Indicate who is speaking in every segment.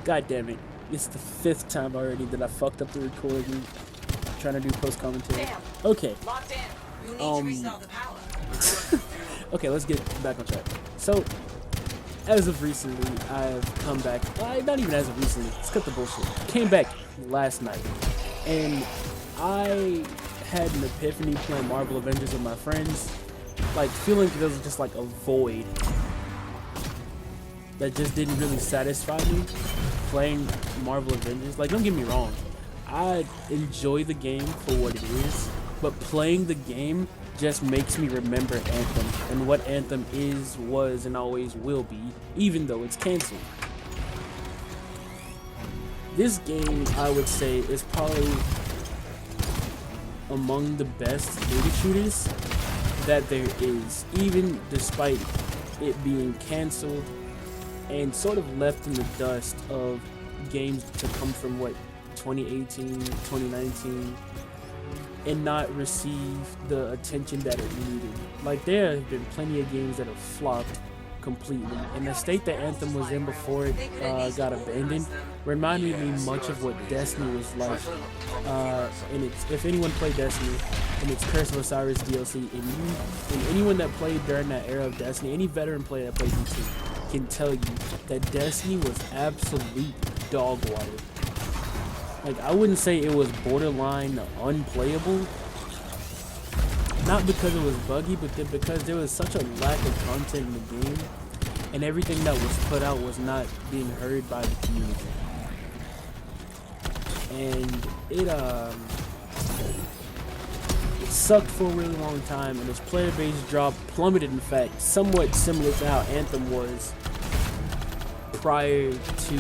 Speaker 1: God damn it. It's the 5th time already that I fucked up the recording trying to do post commentary. Okay.
Speaker 2: Locked in. You need to restart the power.
Speaker 1: Okay, let's get back on track. So, as of recently, I've come back. Not even as of recently. Let's cut the bullshit. Came back last night, and I had an epiphany playing Marvel Avengers with my friends. Like, feeling there was just like a void that just didn't really satisfy me playing Marvel Avengers. Like, don't get me wrong, I enjoy the game for what it is, but playing the game just makes me remember Anthem and what Anthem is, was, and always will be, even though it's canceled. This game, I would say, is probably among the best looter shooters that there is, even despite it being canceled and sort of left in the dust of games to come from, what, 2018, 2019, and not receive the attention that it needed. Like, there have been plenty of games that have flopped completely, and the state that Anthem was in before it got abandoned reminded me much of what Destiny was like. And if anyone played Destiny and its Curse of Osiris DLC, and anyone that played during that era of Destiny, any veteran player that played D2 can tell you that Destiny was absolute dog water. Like, I wouldn't say it was borderline unplayable, not because it was buggy, but because there was such a lack of content in the game, and everything that was put out was not being heard by the community. And it sucked for a really long time, and its player base drop plummeted, in fact, somewhat similar to how Anthem was prior to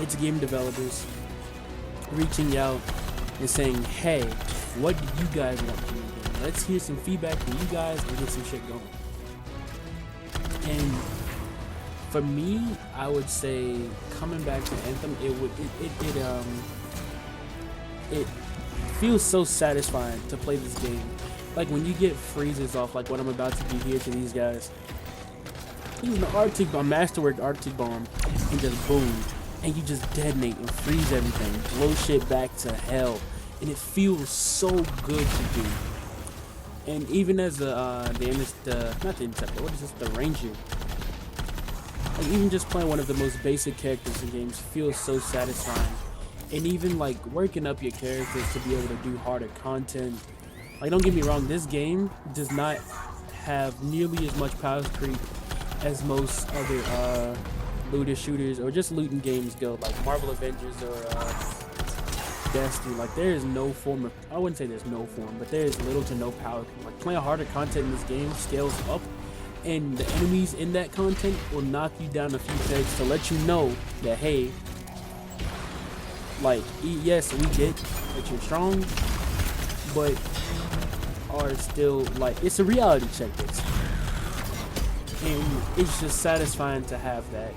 Speaker 1: its game developers reaching out and saying, hey, what do you guys want from the game? Let's hear some feedback from you guys and get some shit going. And for me, I would say coming back to Anthem, it feels so satisfying to play this game. Like, when you get freezes off, like what I'm about to do here to these guys, using the Arctic bomb, masterwork Arctic bomb, and just boom, and you just detonate and freeze everything, blow shit back to hell, and it feels so good to do. And even as the ranger, like, even just playing one of the most basic characters in games feels so satisfying. And even like working up your characters to be able to do harder content. Like, don't get me wrong, this game does not have nearly as much power creep as most other looter shooters or just looting games go, like Marvel Avengers or Destiny. Like, there is no form of, I wouldn't say there's no form, but there is little to no power. Like, playing harder content in this game scales up, and the enemies in that content will knock you down a few pegs to let you know that, hey, like, yes, we get that you're strong, but are still, like, it's a reality check, basically. And it's just satisfying to have that,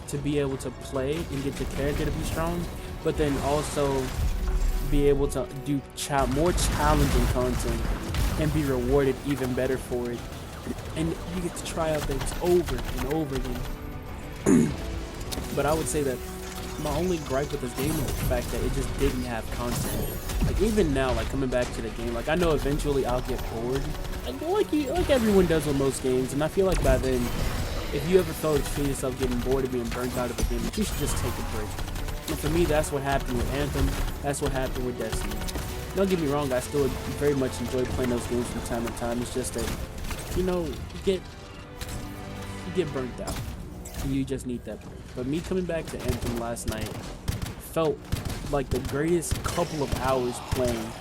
Speaker 1: to be able to play and get the character to be strong, but then also be able to do more challenging content and be rewarded even better for it. And you get to try out things over and over again. But I would say that my only gripe with this game is the fact that it just didn't have content. Like, even now, like, coming back to the game, like, I know eventually I'll get bored, like everyone does with most games, and I feel like by then, if you ever feel yourself getting bored of being burnt out of the game, you should just take a break. And for me, that's what happened with Anthem. That's what happened with Destiny. Don't get me wrong, I still very much enjoy playing those games from time to time. It's just that, you know, you get burnt out, and you just need that break. But me coming back to Anthem last night felt like the greatest couple of hours playing.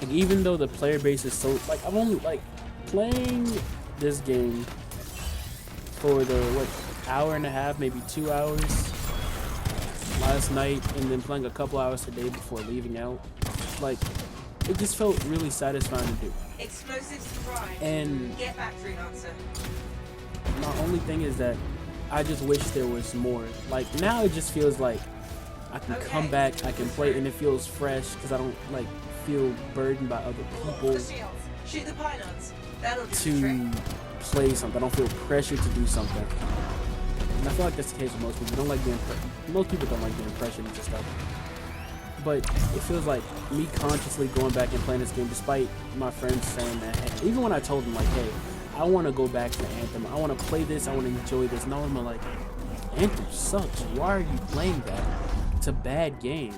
Speaker 1: Like, even though the player base is so, like, I'm only, like, playing this game for the, what, hour and a half, maybe 2 hours last night, and then playing a couple hours today before leaving out. Like, it just felt really satisfying to do.
Speaker 2: Explosive surprise.
Speaker 1: And
Speaker 2: get back, freelancer.
Speaker 1: My only thing is that I just wish there was more. Like, now it just feels like I can come back, I can play, and it feels fresh because I don't, like, feel burdened by other people
Speaker 2: Shoot the pylons. That'll do the
Speaker 1: to
Speaker 2: trick.
Speaker 1: play something. I don't feel pressured to do something. And I feel like that's the case with most people. Most people don't like the impressions and stuff. But it feels like me consciously going back and playing this game, despite my friends saying that. And even when I told them, like, hey, I want to go back to Anthem. I want to play this. I want to enjoy this. And all of them are like, Anthem sucks. Why are you playing that? It's a bad game.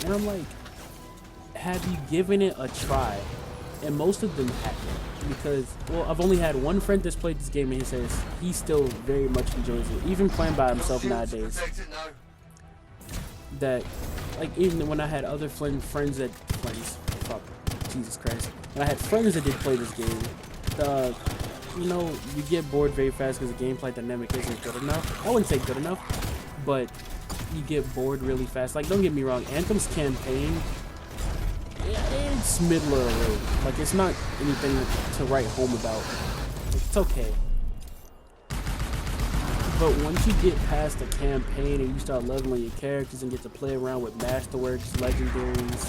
Speaker 1: And I'm like, have you given it a try? And most of them haven't, because, well, I've only had one friend that's played this game and he says he still very much enjoys it, even playing by himself nowadays. That, like, even when I had other friends, fuck, Jesus Christ, when I had friends that did play this game, you know, you get bored very fast because the gameplay dynamic isn't good enough. I wouldn't say good enough, but you get bored really fast. Like, don't get me wrong, Anthem's campaign, it's middle of the road. Like, it's not anything to write home about. It's okay. But once you get past the campaign and you start leveling your characters and get to play around with masterworks, legendaries,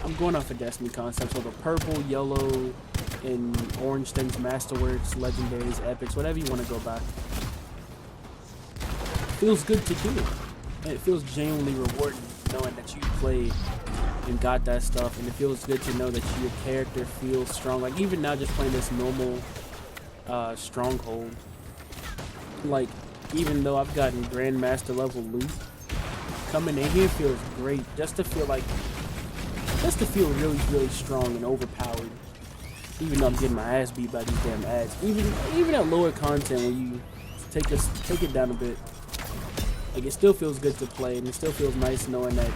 Speaker 1: I'm going off of Destiny concepts, so the purple, yellow, and orange things, masterworks, legendaries, epics, whatever you want to go by. Feels good to do. And it feels genuinely rewarding knowing that you played and got that stuff, and it feels good to know that your character feels strong. Like, even now, just playing this normal stronghold, like, even though I've gotten grandmaster level loot, coming in here feels great. Just to feel really, really strong and overpowered, even though I'm getting my ass beat by these damn ads. Even at lower content, when you take it down a bit, like, it still feels good to play, and it still feels nice knowing that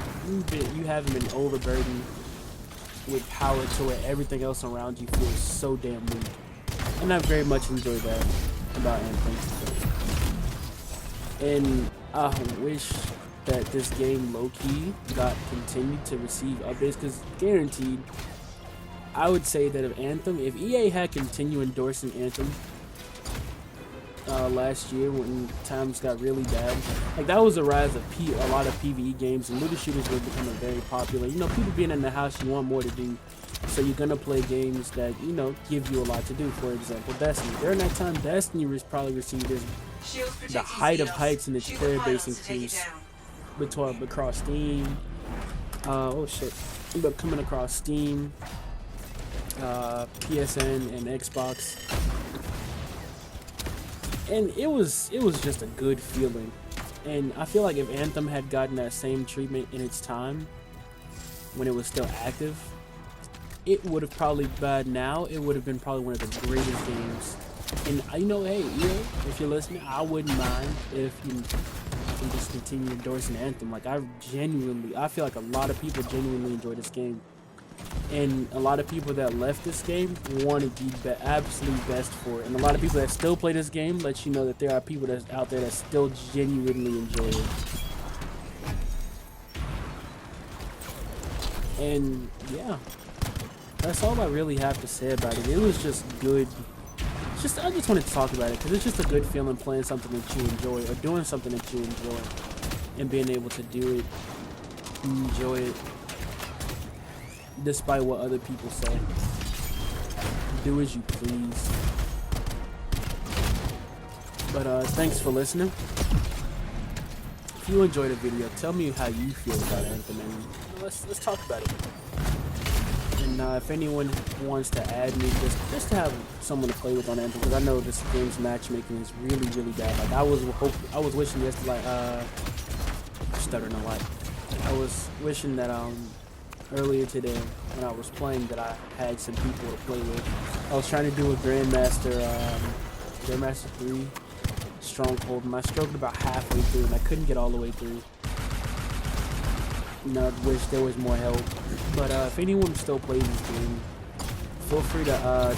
Speaker 1: you haven't been overburdened with power to where everything else around you feels so damn weak. And I very much enjoy that about Anthem. And I wish that this game low-key got continued to receive updates, because guaranteed, I would say that if EA had continued endorsing Anthem last year when times got really bad, like, that was the rise of a lot of PvE games, and looter shooters were becoming very popular. You know, people being in the house, you want more to do, so you're gonna play games that, you know, give you a lot to do. For example, Destiny. During that time, Destiny was probably received as the height of heights in its player base increase across Steam. But coming across Steam, PSN, and Xbox. And it was just a good feeling. And I feel like if Anthem had gotten that same treatment in its time, when it was still active, it would have probably, by now, it would have been probably one of the greatest games. And, you know, hey, if you're listening, I wouldn't mind if you can just continue endorsing Anthem. Like, I feel like a lot of people genuinely enjoy this game. And a lot of people that left this game wanted the absolute best for it. And a lot of people that still play this game let you know that there are people that's out there that still genuinely enjoy it. And yeah, that's all I really have to say about it. It was just good. I just wanted to talk about it because it's just a good feeling playing something that you enjoy, or doing something that you enjoy, and being able to do it, enjoy it, despite what other people say. Do as you please. But thanks for listening. If you enjoyed the video, tell me how you feel about Anthem, and let's talk about it. And if anyone wants to add me, just to have someone to play with on Anthem, because I know this game's matchmaking is really, really bad. Like, I was wishing yesterday, stuttering a lot. I was wishing that earlier today when I was playing that I had some people to play with. I was trying to do a Grandmaster 3 Stronghold, and I struggled about halfway through, and I couldn't get all the way through. And I wish there was more help. But if anyone still plays this game, feel free to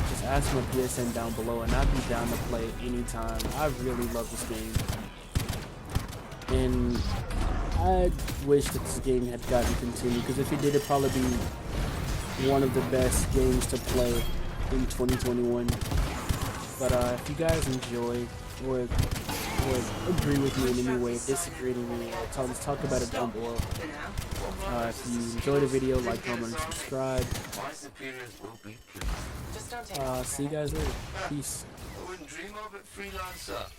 Speaker 1: just ask my PSN down below, and I'd be down to play anytime. I really love this game. And I wish that this game had gotten continued, because if it did, it'd probably be one of the best games to play in 2021. But if you guys enjoy or agree with me in any way, disagree with me, let's talk about it down below. If you enjoyed the video, like, comment, and subscribe. See you guys later. Peace.
Speaker 3: I wouldn't dream of it, freelancer.